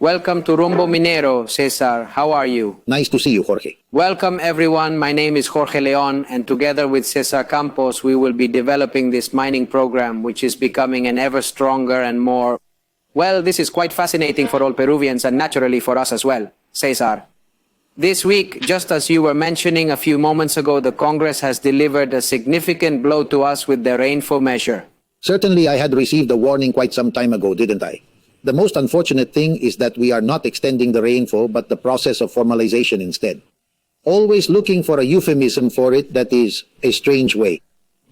Welcome to Rumbo Minero, Cesar. How are you? Nice to see you, Jorge. Welcome, everyone. My name is Jorge Leon, and together with Cesar Campos, we will be developing this mining program, which is becoming an ever stronger and more... Well, this is quite fascinating for all Peruvians and naturally for us as well. Cesar. This week, just as you were mentioning a few moments ago, the Congress has delivered a significant blow to us with the REINFO measure. Certainly, I had received a warning quite some time ago, didn't I? The most unfortunate thing is that we are not extending the REINFO, but the process of formalization instead. Always looking for a euphemism for it that is a strange way,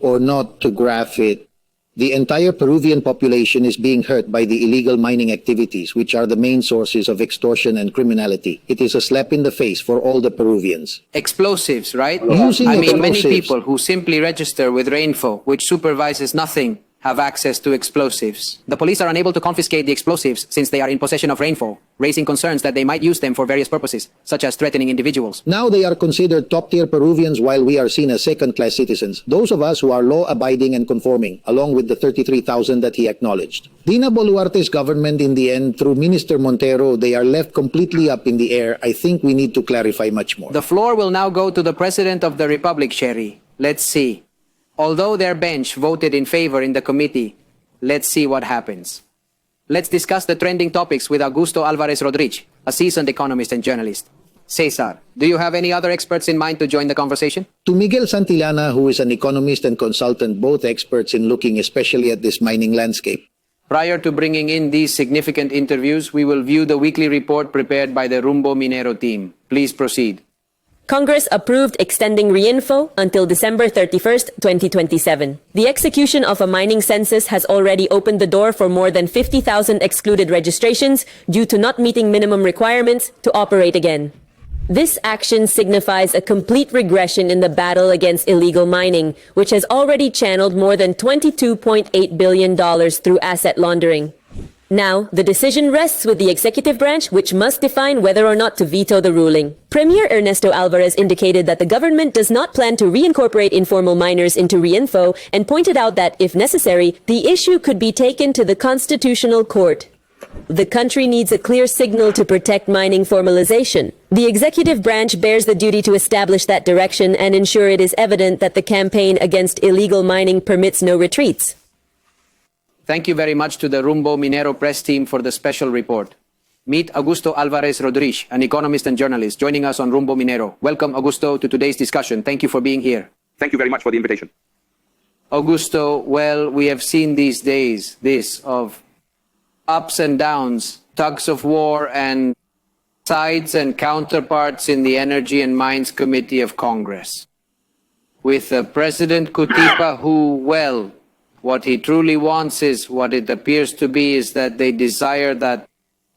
or not to graph it. The entire Peruvian population is being hurt by the illegal mining activities, which are the main sources of extortion and criminality. It is a slap in the face for all the Peruvians. Explosives, right? Using Many explosives. people who simply register with REINFO, which supervises nothing, have access to explosives. The police are unable to confiscate the explosives since they are in possession of REINFO, raising concerns that they might use them for various purposes, such as threatening individuals. Now they are considered top-tier Peruvians while we are seen as second-class citizens, those of us who are law-abiding and conforming, along with the 33,000 that he acknowledged. Dina Boluarte's government, in the end, through Minister Montero, they are left completely up in the air. I think we need to clarify much more. The floor will now go to the President of the Republic, Sherry. Let's see. Although their bench voted in favor in the committee, let's see what happens. Let's discuss the trending topics with Augusto Álvarez Rodrich, a seasoned economist and journalist. Cesar, do you have any other experts in mind to join the conversation? To Miguel Santillana, who is an economist and consultant, both experts in looking especially at this mining landscape. Prior to bringing in these significant interviews, we will view the weekly report prepared by the Rumbo Minero team. Please proceed. Congress approved extending REINFO until December 31st, 2027. The execution of a mining census has already opened the door for more than 50,000 excluded registrations due to not meeting minimum requirements to operate again. This action signifies a complete regression in the battle against illegal mining, which has already channeled more than $22.8 billion through asset laundering. Now, the decision rests with the executive branch, which must define whether or not to veto the ruling. Premier Ernesto Alvarez indicated that the government does not plan to reincorporate informal miners into REINFO and pointed out that, if necessary, the issue could be taken to the Constitutional Court. The country needs a clear signal to protect mining formalization. The executive branch bears the duty to establish that direction and ensure it is evident that the campaign against illegal mining permits no retreats. Thank you very much to the Rumbo Minero press team for the special report. Meet Augusto Álvarez Rodrich, an economist and journalist, joining us on Rumbo Minero. Welcome, Augusto, to today's discussion. Thank you for being here. Thank you very much for the invitation. Augusto, well, we have seen these days this of ups and downs, tugs of war, and sides and counterparts in the Energy and Mines Committee of Congress. With President Cutipa, who, well, what he truly wants is, what it appears to be, is that they desire that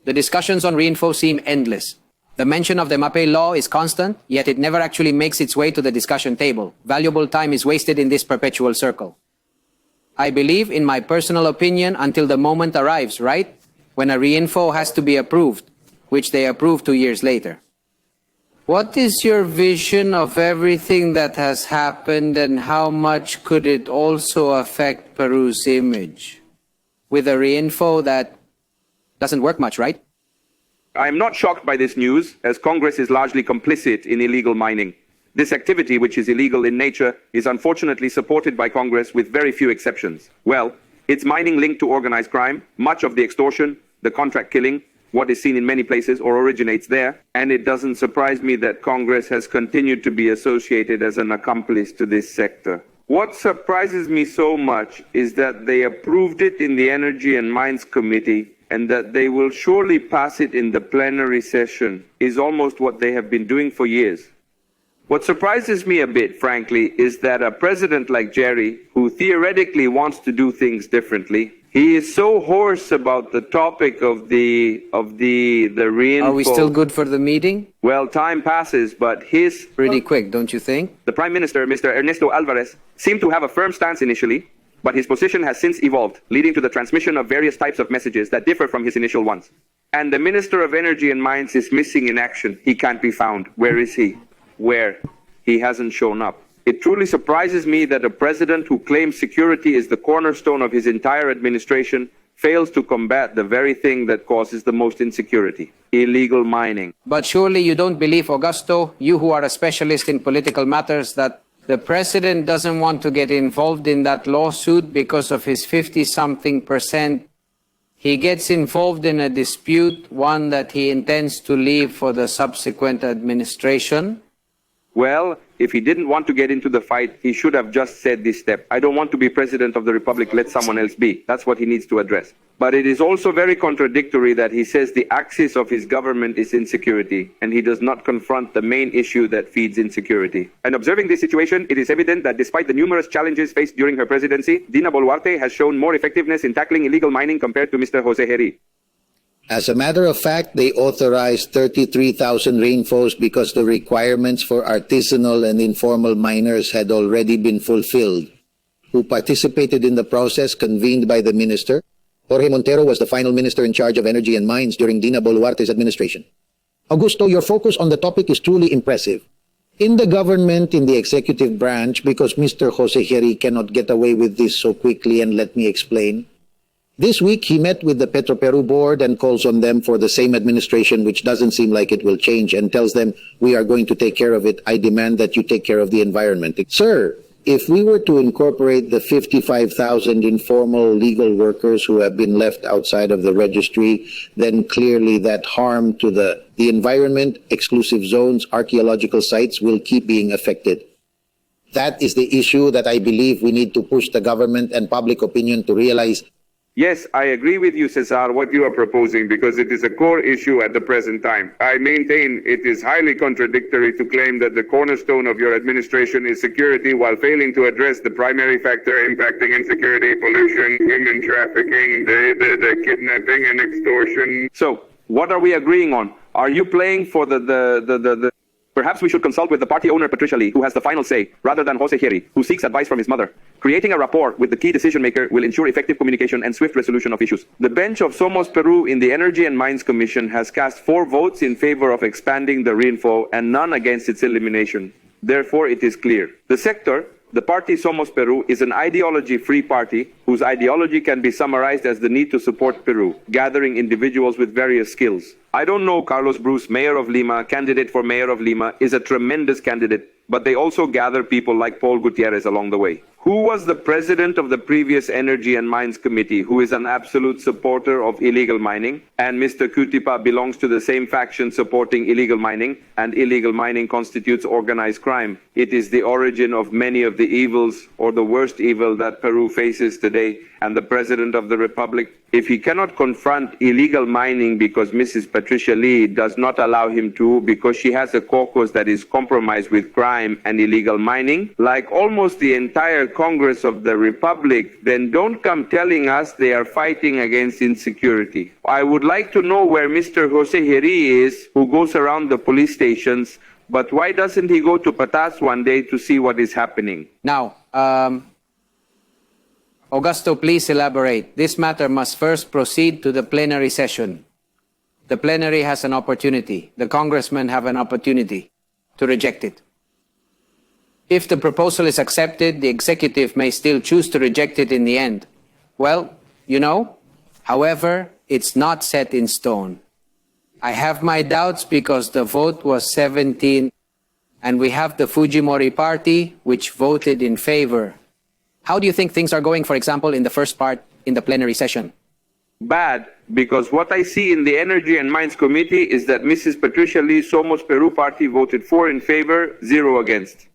the discussions on REINFO seem endless. The mention of the MAPE law is constant, yet it never actually makes its way to the discussion table. Valuable time is wasted in this perpetual circle. I believe, in my personal opinion, until the moment arrives, right? When a REINFO has to be approved, which they approve 2 years later. What is your vision of everything that has happened, and how much could it also affect Peru's image? With a REINFO that doesn't work much, right? I am not shocked by this news, as Congress is largely complicit in illegal mining. This activity, which is illegal in nature, is unfortunately supported by Congress with very few exceptions. Well, it's mining linked to organized crime, much of the extortion, the contract killing, what is seen in many places or originates there, and it doesn't surprise me that Congress has continued to be associated as an accomplice to this sector. What surprises me so much is that they approved it in the Energy and Mines Committee, and that they will surely pass it in the plenary session is almost what they have been doing for years. What surprises me a bit, frankly, is that a president like Jerry, who theoretically wants to do things differently, he is so hoarse about the topic of the REINFO. Are we still good for the meeting? Well, time passes, but Pretty quick, don't you think? the Prime Minister, Mr. Ernesto Alvarez, seemed to have a firm stance initially, but his position has since evolved, leading to the transmission of various types of messages that differ from his initial ones. And the Minister of Energy and Mines is missing in action. He can't be found. Where is he? Where? He hasn't shown up. It truly surprises me that a president who claims security is the cornerstone of his entire administration fails to combat the very thing that causes the most insecurity, illegal mining. But surely you don't believe, Augusto, you who are a specialist in political matters, that the president doesn't want to get involved in that lawsuit because of his 50-something%. He gets involved in a dispute, one that he intends to leave for the subsequent administration. Well, if he didn't want to get into the fight, he should have just said this step. I don't want to be president of the republic, let someone else be. That's what he needs to address. But it is also very contradictory that he says the axis of his government is insecurity, and he does not confront the main issue that feeds insecurity. And observing this situation, it is evident that despite the numerous challenges faced during her presidency, Dina Boluarte has shown more effectiveness in tackling illegal mining compared to Mr. Jose Heri. As a matter of fact, they authorized 33,000 REINFOs because the requirements for artisanal and informal miners had already been fulfilled. Who participated in the process convened by the minister? Jorge Montero was the final minister in charge of energy and mines during Dina Boluarte's administration. Augusto, your focus on the topic is truly impressive. In the government, in the executive branch, because Mr. Jose Heri cannot get away with this so quickly, and let me explain. This week, he met with the Petroperu board and calls on them for the same administration, which doesn't seem like it will change, and tells them, we are going to take care of it. I demand that you take care of the environment. Sir, if we were to incorporate the 55,000 informal legal workers who have been left outside of the registry, then clearly that harm to the environment, exclusive zones, archaeological sites will keep being affected. That is the issue that I believe we need to push the government and public opinion to realize. Yes, I agree with you, Cesar, what you are proposing, because it is a core issue at the present time. I maintain it is highly contradictory to claim that the cornerstone of your administration is security while failing to address the primary factor impacting insecurity, pollution, human trafficking, the kidnapping and extortion. So, what are we agreeing on? Are you playing for the Perhaps we should consult with the party owner Patricia Lee, who has the final say, rather than Jose Heri, who seeks advice from his mother. Creating a rapport with the key decision maker will ensure effective communication and swift resolution of issues. The bench of Somos Peru in the Energy and Mines Commission has cast 4 votes in favor of expanding the REINFO and none against its elimination. Therefore, it is clear. The sector, the party Somos Peru, is an ideology-free party whose ideology can be summarized as the need to support Peru, gathering individuals with various skills. I don't know Carlos Bruce, mayor of Lima, candidate for mayor of Lima, is a tremendous candidate, but they also gather people like Paul Gutierrez along the way. Who was the president of the previous Energy and Mines Committee, who is an absolute supporter of illegal mining, and Mr. Cutipa belongs to the same faction supporting illegal mining, and illegal mining constitutes organized crime. It is the origin of many of the evils, or the worst evil that Peru faces today, and the President of the Republic, if he cannot confront illegal mining because Mrs. Patricia Lee does not allow him to, because she has a caucus that is compromised with crime and illegal mining, like almost the entire Congress of the Republic, then don't come telling us they are fighting against insecurity. I would like to know where Mr. Jose Heri is, who goes around the police stations, but why doesn't he go to Patas one day to see what is happening? Now, Augusto, please elaborate. This matter must first proceed to the plenary session. The plenary has an opportunity. The congressmen have an opportunity to reject it. If the proposal is accepted, the executive may still choose to reject it in the end. Well, you know, however, it's not set in stone. I have my doubts because the vote was 17, and we have the Fujimori party, which voted in favor. How do you think things are going, for example, in the first part in the plenary session? Bad, because what I see in the Energy and Mines Committee is that Mrs. Patricia Lee Somos Peru party voted 4 in favor, 0 against.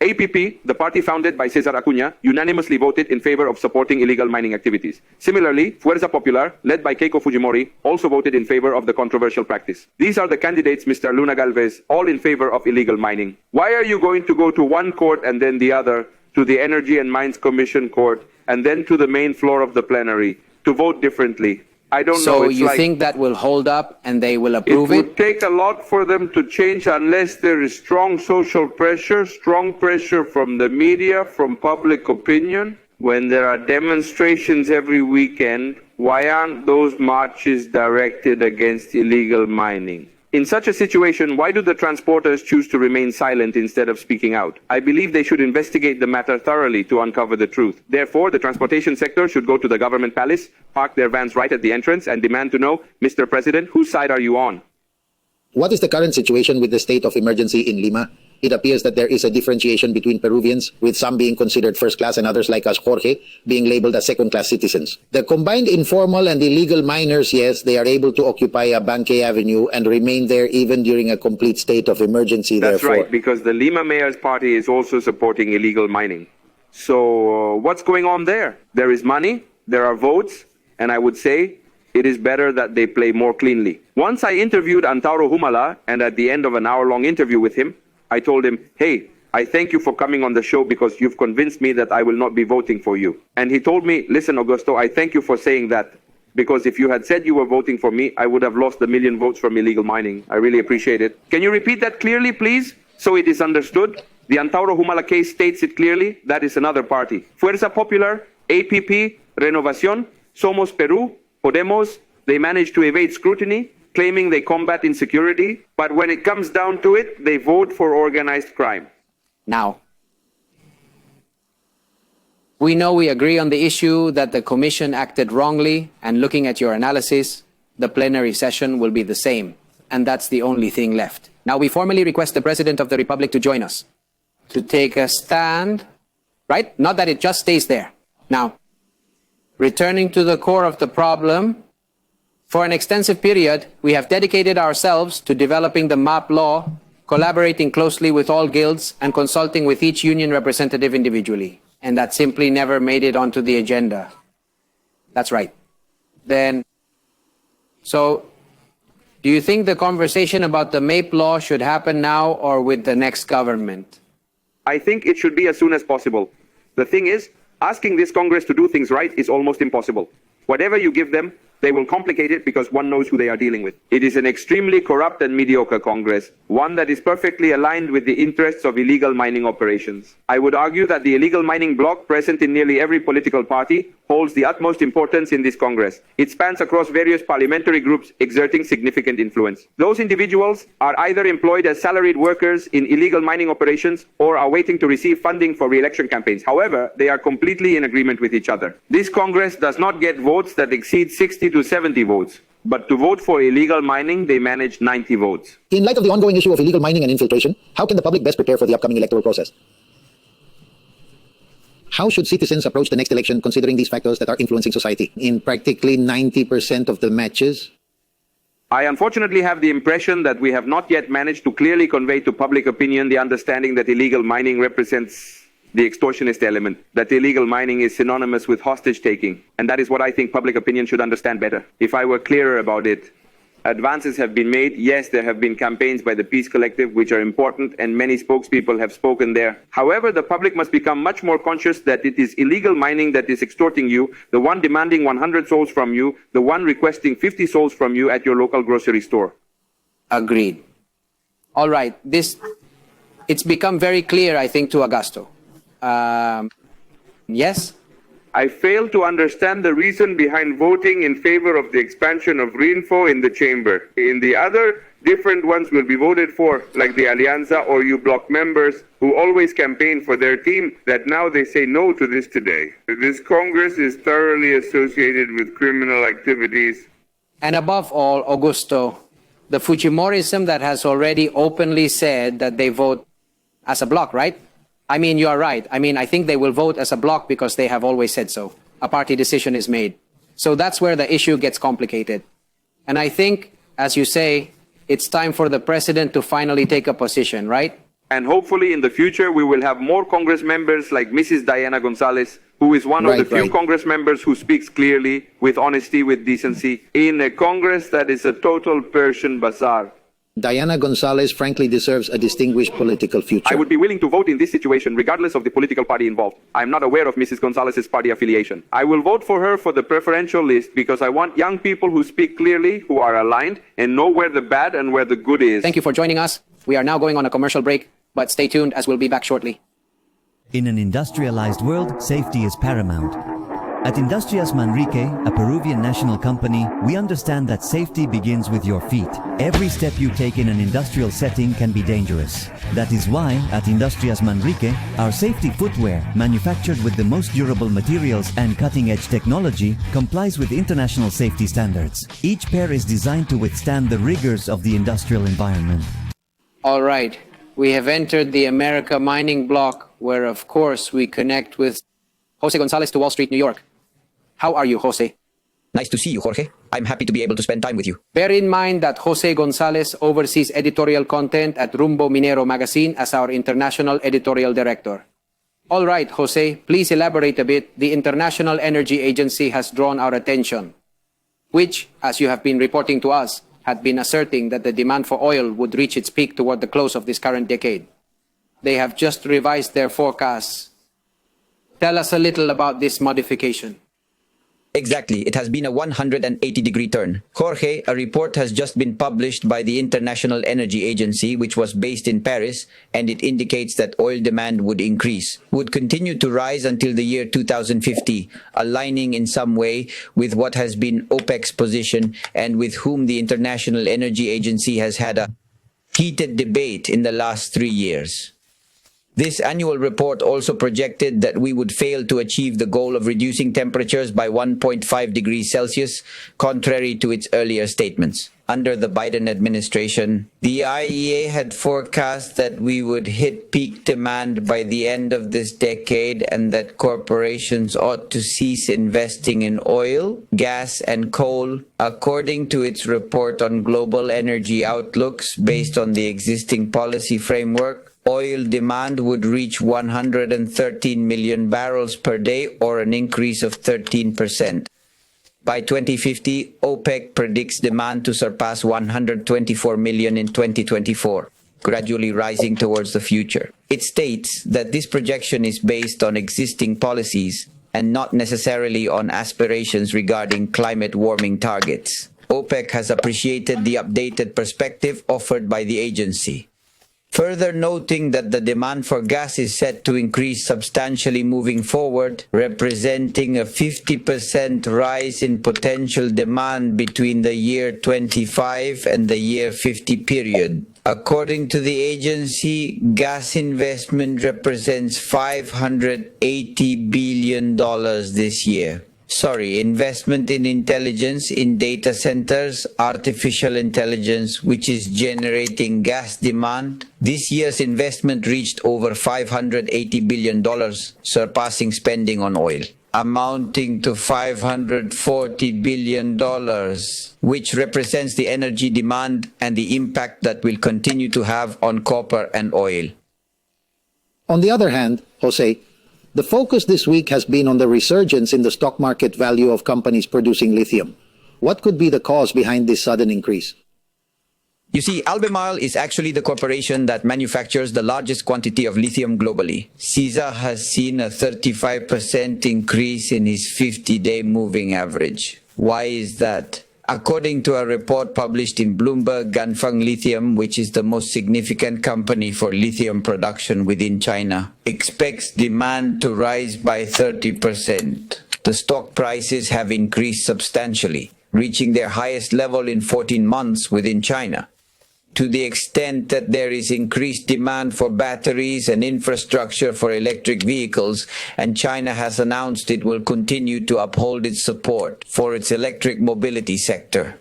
APP, the party founded by Cesar Acuña, unanimously voted in favor of supporting illegal mining activities. Similarly, Fuerza Popular, led by Keiko Fujimori, also voted in favor of the controversial practice. These are the candidates, Mr. Luna Galvez, all in favor of illegal mining. Why are you going to go to one court and then the other, to the Energy and Mines Commission court, and then to the main floor of the plenary, to vote differently? I don't know. So you think that will hold up and they will approve it? It would take a lot for them to change unless there is strong social pressure, strong pressure from the media, from public opinion. When there are demonstrations every weekend, why aren't those marches directed against illegal mining? In such a situation, why do the transporters choose to remain silent instead of speaking out? I believe they should investigate the matter thoroughly to uncover the truth. Therefore, the transportation sector should go to the government palace, park their vans right at the entrance, and demand to know, Mr. President, whose side are you on? What is the current situation with the state of emergency in Lima? It appears that there is a differentiation between Peruvians, with some being considered first class and others like us, Jorge, being labeled as second-class citizens. The combined informal and illegal miners, yes, they are able to occupy a Banque Avenue and remain there even during a complete state of emergency. That's therefore. right, because the Lima Mayor's party is also supporting illegal mining. So what's going on there? There is money, there are votes, and I would say it is better that they play more cleanly. Once I interviewed Antauro Humala, and at the end of an hour-long interview with him, I told him, hey, I thank you for coming on the show because you've convinced me that I will not be voting for you. And he told me, listen, Augusto, I thank you for saying that, because if you had said you were voting for me, I would have lost 1 million votes from illegal mining. I really appreciate it. Can you repeat that clearly, please, so it is understood? The Antauro Humala case states it clearly. That is another party. Fuerza Popular, APP, Renovación, Somos Peru, Podemos, they managed to evade scrutiny, claiming they combat insecurity, but when it comes down to it, they vote for organized crime. Now, we know we agree on the issue that the Commission acted wrongly, and looking at your analysis, the plenary session will be the same, and that's the only thing left. Now, we formally request the President of the Republic to join us, to take a stand, right? Not that it just stays there. Now, returning to the core of the problem, for an extensive period, we have dedicated ourselves to developing the MAP law, collaborating closely with all guilds and consulting with each union representative individually. And that simply never made it onto the agenda. That's right. Then, so, do you think the conversation about the MAP law should happen now or with the next government? I think it should be as soon as possible. The thing is, asking this Congress to do things right is almost impossible. Whatever you give them, they will complicate it because one knows who they are dealing with. It is an extremely corrupt and mediocre Congress, one that is perfectly aligned with the interests of illegal mining operations. I would argue that the illegal mining bloc present in nearly every political party holds the utmost importance in this Congress. It spans across various parliamentary groups exerting significant influence. Those individuals are either employed as salaried workers in illegal mining operations or are waiting to receive funding for re-election campaigns. However, they are completely in agreement with each other. This Congress does not get votes that exceed 60 to 70 votes. But to vote for illegal mining, they managed 90 votes. In light of the ongoing issue of illegal mining and infiltration, how can the public best prepare for the upcoming electoral process? How should citizens approach the next election considering these factors that are influencing society? In practically 90% of the matches, I unfortunately have the impression that we have not yet managed to clearly convey to public opinion the understanding that illegal mining represents the extortionist element, that illegal mining is synonymous with hostage-taking. And that is what I think public opinion should understand better. If I were clearer about it, advances have been made. Yes, there have been campaigns by the Peace Collective, which are important, and many spokespeople have spoken there. However, the public must become much more conscious that it is illegal mining that is extorting you, the one demanding 100 souls from you, the one requesting 50 souls from you at your local grocery store. Agreed. All right. It's become very clear, I think, to Augusto. Yes? I fail to understand the reason behind voting in favor of the expansion of REINFO in the chamber. In the other, different ones will be voted for, like the Alianza or U-Block members who always campaign for their team, that now they say no to this today. This Congress is thoroughly associated with criminal activities. And above all, Augusto, the Fujimorism that has already openly said that they vote as a bloc, right? I mean, you are right. I mean, I think they will vote as a bloc because they have always said so. A party decision is made. So that's where the issue gets complicated. And I think, as you say, it's time for the president to finally take a position, right? And hopefully in the future we will have more Congress members like Mrs. Diana Gonzalez, who is one of the few Congress members who speaks clearly, with honesty, with decency, in a Congress that is a total Persian bazaar. Diana Gonzalez frankly deserves a distinguished political future. I would be willing to vote in this situation regardless of the political party involved. I'm not aware of Mrs. Gonzalez's party affiliation. I will vote for her for the preferential list because I want young people who speak clearly, who are aligned, and know where the bad and where the good is. Thank you for joining us. We are now going on a commercial break, but stay tuned as we'll be back shortly. In an industrialized world, safety is paramount. At Industrias Manrique, a Peruvian national company, we understand that safety begins with your feet. Every step you take in an industrial setting can be dangerous. That is why, at Industrias Manrique, our safety footwear, manufactured with the most durable materials and cutting-edge technology, complies with international safety standards. Each pair is designed to withstand the rigors of the industrial environment. All right. We have entered the America mining block, where, of course, we connect with Jose Gonzales to Wall Street, New York. How are you, Jose? Nice to see you, Jorge. I'm happy to be able to spend time with you. Bear in mind that Jose Gonzales oversees editorial content at Rumbo Minero magazine as our international editorial director. All right, Jose, please elaborate a bit. The International Energy Agency has drawn our attention, which, as you have been reporting to us, had been asserting that the demand for oil would reach its peak toward the close of this current decade. They have just revised their forecasts. Tell us a little about this modification. Exactly. It has been a 180-degree turn. Jorge, a report has just been published by the International Energy Agency, which was based in Paris, and it indicates that oil demand would continue to rise until the year 2050, aligning in some way with what has been OPEC's position and with whom the International Energy Agency has had a heated debate in the last 3 years. This annual report also projected that we would fail to achieve the goal of reducing temperatures by 1.5 degrees Celsius, contrary to its earlier statements. Under the Biden administration, the IEA had forecast that we would hit peak demand by the end of this decade and that corporations ought to cease investing in oil, gas, and coal. According to its report on global energy outlooks based on the existing policy framework, oil demand would reach 113 million barrels per day, or an increase of 13%. By 2050, OPEC predicts demand to surpass 124 million in 2024, gradually rising towards the future. It states that this projection is based on existing policies and not necessarily on aspirations regarding climate warming targets. OPEC has appreciated the updated perspective offered by the agency, further noting that the demand for gas is set to increase substantially moving forward, representing a 50% rise in potential demand between the year 25 and the year 50 period. According to the agency, gas investment represents $580 billion this year. Investment in intelligence in data centers, artificial intelligence, which is generating gas demand. This year's investment reached over $580 billion, surpassing spending on oil, amounting to $540 billion, which represents the energy demand and the impact that will continue to have on copper and oil. On the other hand, Jose, the focus this week has been on the resurgence in the stock market value of companies producing lithium. What could be the cause behind this sudden increase? You see, Albemarle is actually the corporation that manufactures the largest quantity of lithium globally. CISA has seen a 35% increase in its 50-day moving average. Why is that? According to a report published in Bloomberg, Ganfeng Lithium, which is the most significant company for lithium production within China, expects demand to rise by 30%. The stock prices have increased substantially, reaching their highest level in 14 months within China. To the extent that there is increased demand for batteries and infrastructure for electric vehicles, and China has announced it will continue to uphold its support for its electric mobility sector.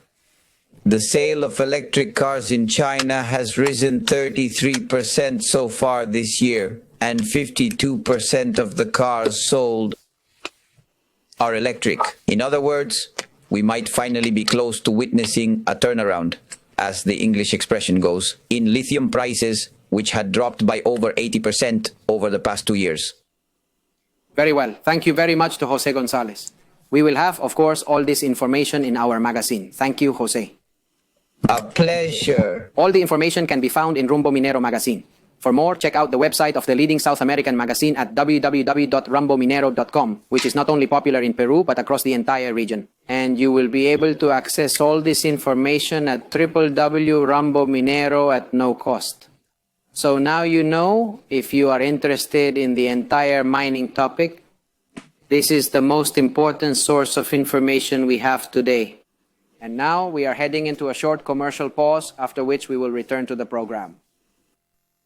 The sale of electric cars in China has risen 33% so far this year, and 52% of the cars sold are electric. In other words, we might finally be close to witnessing a turnaround, as the English expression goes, in lithium prices, which had dropped by over 80% over the past 2 years. Very well. Thank you very much to Jose Gonzales. We will have, of course, all this information in our magazine. Thank you, Jose. A pleasure. All the information can be found in Rumbo Minero magazine. For more, check out the website of the leading South American magazine at www.rumbominero.com, which is not only popular in Peru, but across the entire region. And you will be able to access all this information at www.rumbominero at no cost. So now you know, if you are interested in the entire mining topic, This is the most important source of information we have today. And now we are heading into a short commercial pause, after which we will return to the program.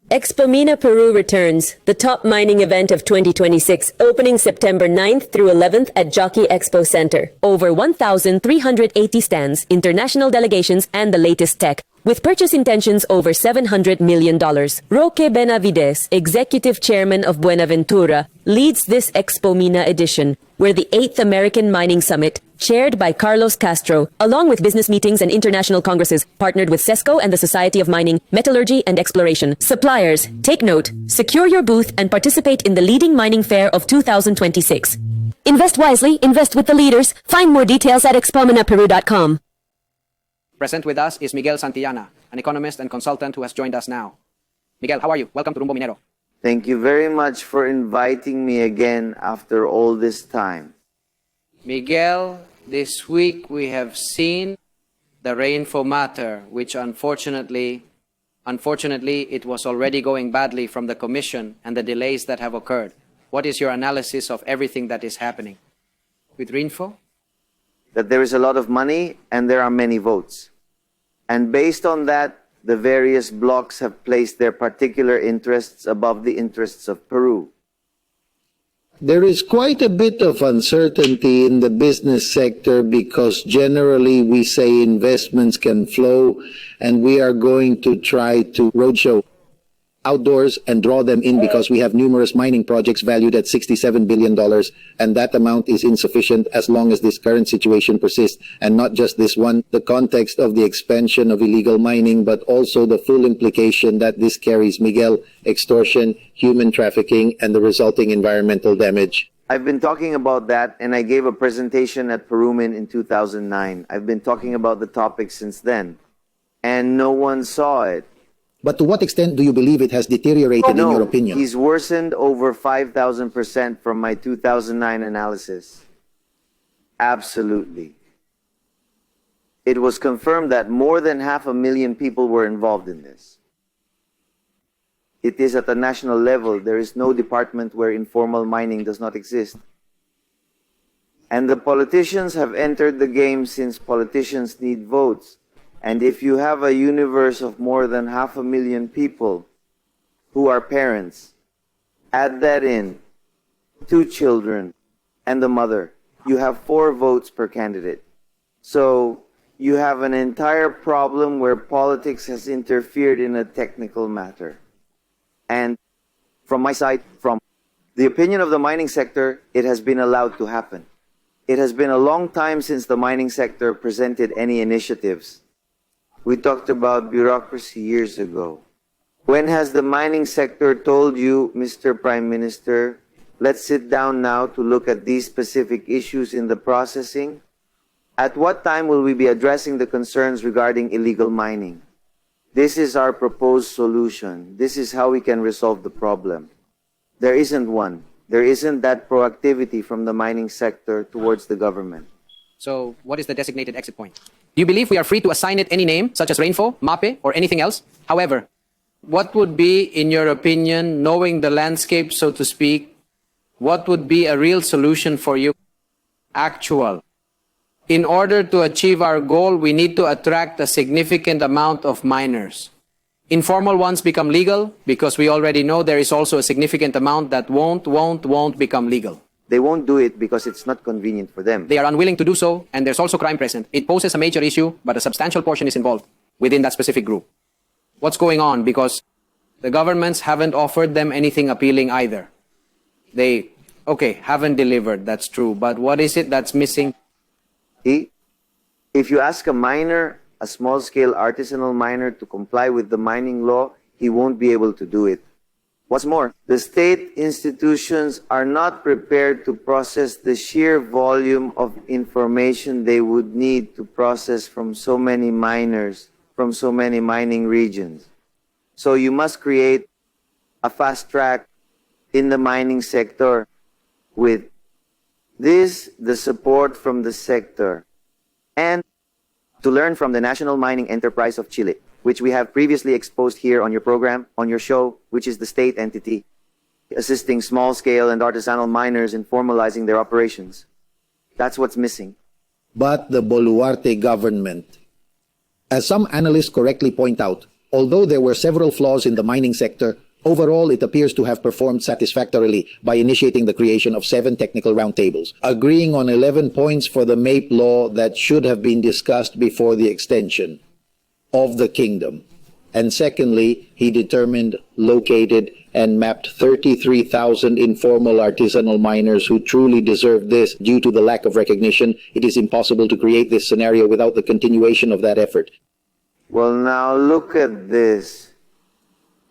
Expo Mina Peru returns, the top mining event of 2026, opening September 9th through 11th at Jockey Expo Center. Over 1,380 stands, international delegations, and the latest tech, with purchase intentions over $700 million. Roque Benavides, Executive Chairman of Buenaventura, leads this Expo Mina edition, where the 8th American Mining Summit, chaired by Carlos Castro, along with business meetings and international congresses, partnered with CESCO and the Society of Mining, Metallurgy and Exploration. Suppliers, take note, secure your booth and participate in the leading mining fair of 2026. Invest wisely, invest with the leaders. Find more details at expominaperu.com. Present with us is Miguel Santillana, an economist and consultant who has joined us now. Miguel, how are you? Welcome to Rumbo Minero. Thank you very much for inviting me again after all this time. Miguel, this week we have seen the REINFO matter, which unfortunately, it was already going badly from the Commission and the delays that have occurred. What is your analysis of everything that is happening with REINFO? That there is a lot of money and there are many votes. And based on that, the various blocs have placed their particular interests above the interests of Peru. There is quite a bit of uncertainty in the business sector because generally we say investments can flow and we are going to try to roadshow outdoors and draw them in because we have numerous mining projects valued at $67 billion, and that amount is insufficient as long as this current situation persists, and not just this one, the context of the expansion of illegal mining, but also the full implication that this carries, Miguel, extortion, human trafficking, and the resulting environmental damage. I've been talking about that, and I gave a presentation at Perumin in 2009. I've been talking about the topic since then, and no one saw it. But to what extent do you believe it has deteriorated in your opinion? He's worsened over 5,000% from my 2009 analysis. Absolutely. It was confirmed that more than 500,000 people were involved in this. It is at a national level. There is no department where informal mining does not exist. And the politicians have entered the game since politicians need votes. And if you have a universe of more than 500,000 people who are parents, add that in, 2 children, and the mother, you have 4 votes per candidate. So you have an entire problem where politics has interfered in a technical matter. And from my side, from the opinion of the mining sector, it has been allowed to happen. It has been a long time since the mining sector presented any initiatives. We talked about bureaucracy years ago. When has the mining sector told you, Mr. Prime Minister, let's sit down now to look at these specific issues in the processing? At what time will we be addressing the concerns regarding illegal mining? This is our proposed solution. This is how we can resolve the problem. There isn't one. There isn't that proactivity from the mining sector towards the government. So what is the designated exit point? Do you believe we are free to assign it any name, such as REINFO, MAPE, or anything else? However, what would be, in your opinion, knowing the landscape, so to speak, what would be a real solution for you? Actual. In order to achieve our goal, we need to attract a significant amount of miners. Informal ones become legal because we already know there is also a significant amount that won't become legal. They won't do it because it's not convenient for them. They are unwilling to do so, and there's also crime present. It poses a major issue, but a substantial portion is involved within that specific group. What's going on? Because the governments haven't offered them anything appealing either. They, haven't delivered, that's true, but what is it that's missing? If you ask a miner, a small-scale artisanal miner, to comply with the mining law, he won't be able to do it. What's more, the state institutions are not prepared to process the sheer volume of information they would need to process from so many miners, from so many mining regions. So you must create a fast track in the mining sector with the support from the sector, and to learn from the National Mining Enterprise of Chile, which we have previously exposed here on your program, on your show, which is the state entity. assisting small-scale and artisanal miners in formalizing their operations. That's what's missing. But the Boluarte government, as some analysts correctly point out, although there were several flaws in the mining sector, overall it appears to have performed satisfactorily by initiating the creation of 7 technical roundtables, agreeing on 11 points for the MAPE law that should have been discussed before the extension of the kingdom. And secondly, he determined, located, and mapped 33,000 informal artisanal miners who truly deserve this. Due to the lack of recognition, it is impossible to create this scenario without the continuation of that effort. Well, now look at this.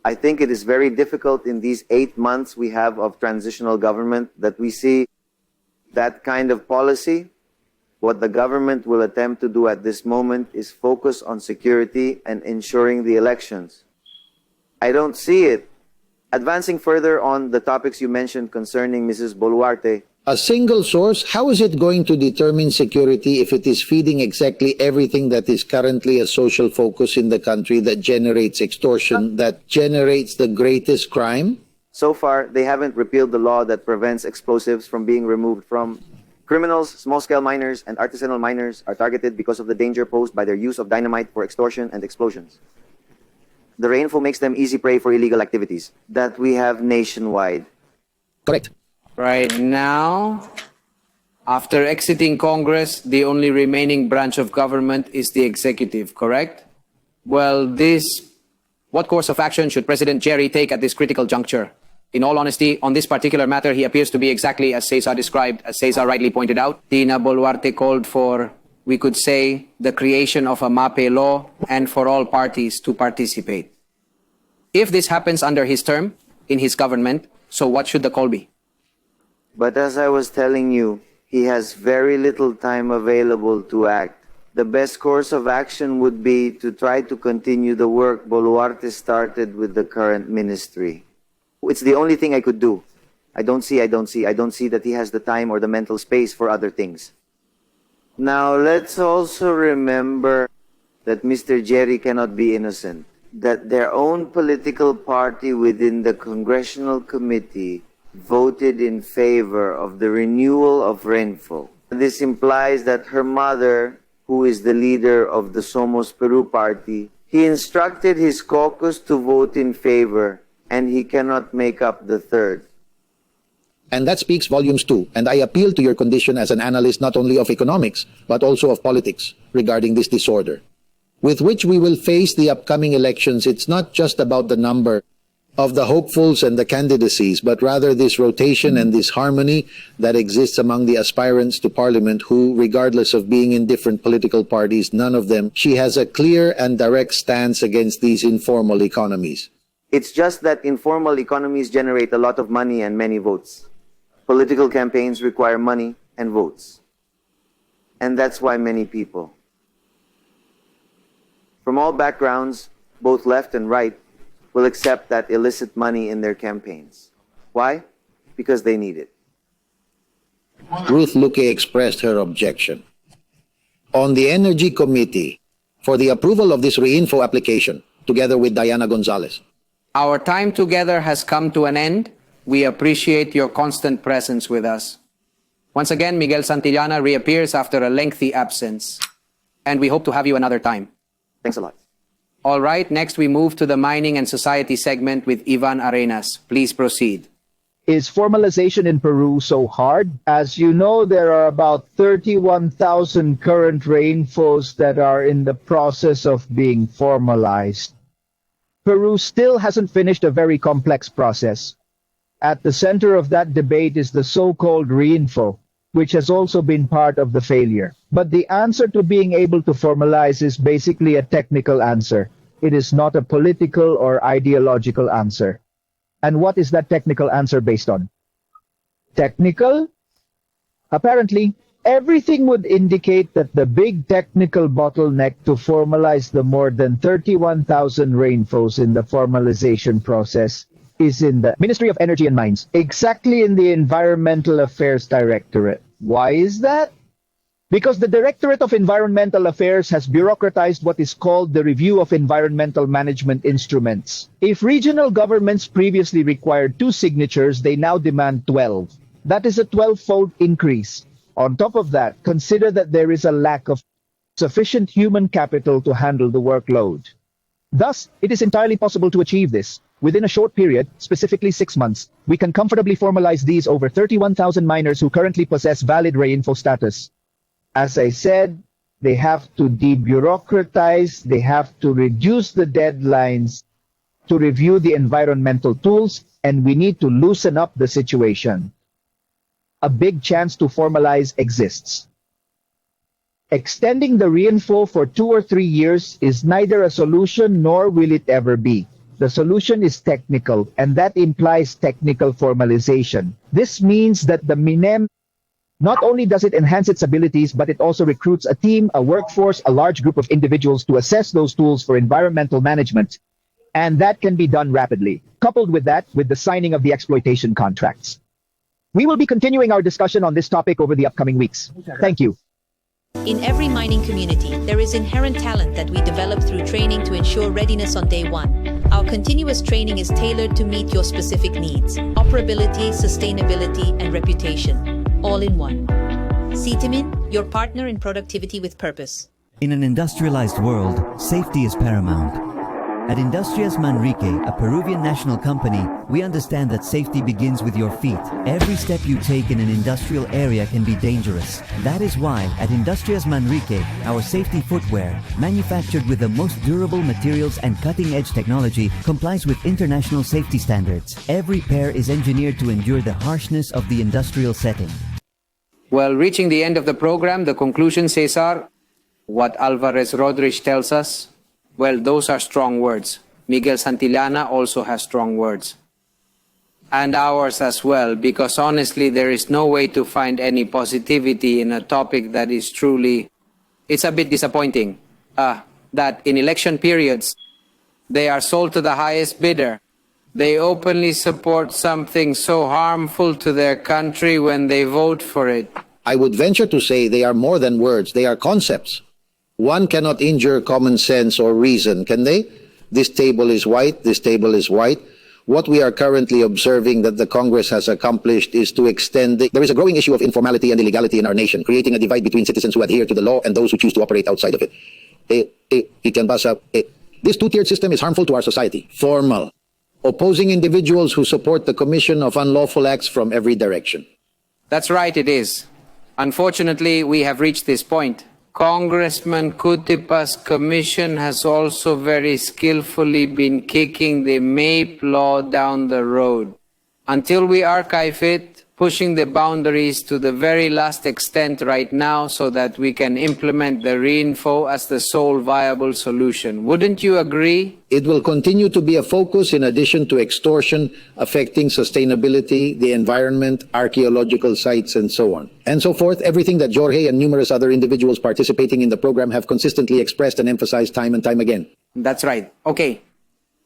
I think it is very difficult in these 8 months we have of transitional government that we see that kind of policy. What the government will attempt to do at this moment is focus on security and ensuring the elections. I don't see it. Advancing further on the topics you mentioned concerning Mrs. Boluarte, A single source, how is it going to determine security if it is feeding exactly everything that is currently a social focus in the country that generates extortion, that generates the greatest crime? so far, they haven't repealed the law that prevents explosives from being removed from criminals. Small-scale miners and artisanal miners are targeted because of the danger posed by their use of dynamite for extortion and explosions. The REINFO makes them easy prey for illegal activities that we have nationwide. Correct. Right now, after exiting Congress, the only remaining branch of government is the executive, correct? Well, what course of action should President Jerry take at this critical juncture? In all honesty, on this particular matter, he appears to be exactly as Cesar described, as Cesar rightly pointed out. Dina Boluarte called for, we could say, the creation of a MAPE law and for all parties to participate. If this happens under his term, in his government, so what should the call be? But as I was telling you, he has very little time available to act. The best course of action would be to try to continue the work Boluarte started with the current ministry. It's the only thing I could do. I don't see that he has the time or the mental space for other things. Now, let's also remember that Mr. Jerry cannot be innocent, that their own political party within the Congressional Committee voted in favor of the renewal of REINFO. This implies that her mother, who is the leader of the Somos Peru party, he instructed his caucus to vote in favor, and he cannot make up the third. And that speaks volumes too. And I appeal to your condition as an analyst not only of economics, but also of politics regarding this disorder, with which we will face the upcoming elections. It's not just about the number of the hopefuls and the candidacies, but rather this rotation and this harmony that exists among the aspirants to parliament who, regardless of being in different political parties, none of them, she has a clear and direct stance against these informal economies. It's just that informal economies generate a lot of money and many votes. Political campaigns require money and votes. And that's why many people, from all backgrounds, both left and right, will accept that illicit money in their campaigns. Why? Because they need it. Ruth Luque expressed her objection. On the Energy Committee, for the approval of this REINFO application, together with Diana Gonzalez. Our time together has come to an end. We appreciate your constant presence with us. Once again, Miguel Santillana reappears after a lengthy absence, and we hope to have you another time. Thanks a lot. All right, next we move to the Mining and Society segment with Iván Arenas. Please proceed. Is formalization in Peru so hard? As you know, there are about 31,000 current REINFOs that are in the process of being formalized. Peru still hasn't finished a very complex process. At the center of that debate is the so-called REINFO, which has also been part of the failure. But the answer to being able to formalize is basically a technical answer. It is not a political or ideological answer. And what is that technical answer based on? Technical? Apparently, everything would indicate that the big technical bottleneck to formalize the more than 31,000 REINFOs in the formalization process is in the Ministry of Energy and Mines, exactly in the Environmental Affairs Directorate. Why is that? Because the Directorate of Environmental Affairs has bureaucratized what is called the Review of Environmental Management Instruments. If regional governments previously required 2 signatures, they now demand 12. That is a 12-fold increase. On top of that, consider that there is a lack of sufficient human capital to handle the workload. Thus, it is entirely possible to achieve this. Within a short period, specifically 6 months, we can comfortably formalize these over 31,000 miners who currently possess valid REINFO status. As I said, they have to debureaucratize, they have to reduce the deadlines to review the environmental tools, and we need to loosen up the situation. A big chance to formalize exists. Extending the REINFO for 2 or 3 years is neither a solution nor will it ever be. The solution is technical, and that implies technical formalization. This means that the MINEM not only does it enhance its abilities, but it also recruits a team, a workforce, a large group of individuals to assess those tools for environmental management. And that can be done rapidly. Coupled with that, with the signing of the exploitation contracts. We will be continuing our discussion on this topic over the upcoming weeks. Thank you. In every mining community, there is inherent talent that we develop through training to ensure readiness on day one. Our continuous training is tailored to meet your specific needs: operability, sustainability, and reputation, all in one. Citimin, your partner in productivity with purpose. In an industrialized world, safety is paramount. At Industrias Manrique, a Peruvian national company, we understand that safety begins with your feet. Every step you take in an industrial area can be dangerous. That is why, at Industrias Manrique, our safety footwear, manufactured with the most durable materials and cutting-edge technology, complies with international safety standards. Every pair is engineered to endure the harshness of the industrial setting. Well, reaching the end of the program, the conclusion, Cesar, what Álvarez Rodrich tells us, well, those are strong words. Miguel Santillana also has strong words. And ours as well, because honestly, there is no way to find any positivity in a topic that is truly, it's a bit disappointing, that in election periods, they are sold to the highest bidder. They openly support something so harmful to their country when they vote for it. I would venture to say they are more than words, they are concepts. One cannot injure common sense or reason, can they? This table is white, this table is white. What we are currently observing that the Congress has accomplished is to extend there is a growing issue of informality and illegality in our nation, creating a divide between citizens who adhere to the law and those who choose to operate outside of it. This two-tiered system is harmful to our society. Formal. Opposing individuals who support the commission of unlawful acts from every direction. That's right, it is. Unfortunately, we have reached this point. Congressman Cutipa's commission has also very skillfully been kicking the MAPE law down the road. Until we archive it, pushing the boundaries to the very last extent right now so that we can implement the REINFO as the sole viable solution. Wouldn't you agree? It will continue to be a focus in addition to extortion affecting sustainability, the environment, archaeological sites, and so on. And so forth, everything that Jorge and numerous other individuals participating in the program have consistently expressed and emphasized time and time again. That's right. Okay.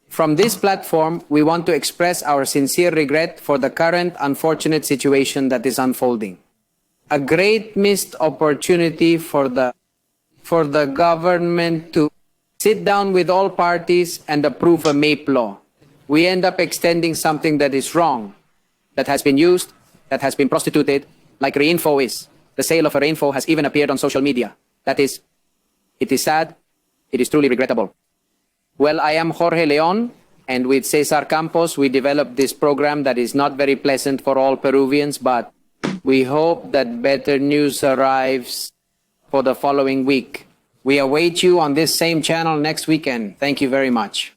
From this platform, we want to express our sincere regret for the current unfortunate situation that is unfolding. A great missed opportunity for the government to sit down with all parties and approve a MAPE law. We end up extending something that is wrong, that has been used, that has been prostituted, like REINFO is. The sale of a REINFO has even appeared on social media. That is, it is sad, it is truly regrettable. Well, I am Jorge Leon, and with Cesar Campos, we developed this program that is not very pleasant for all Peruvians, but we hope that better news arrives for the following week. We await you on this same channel next weekend. Thank you very much.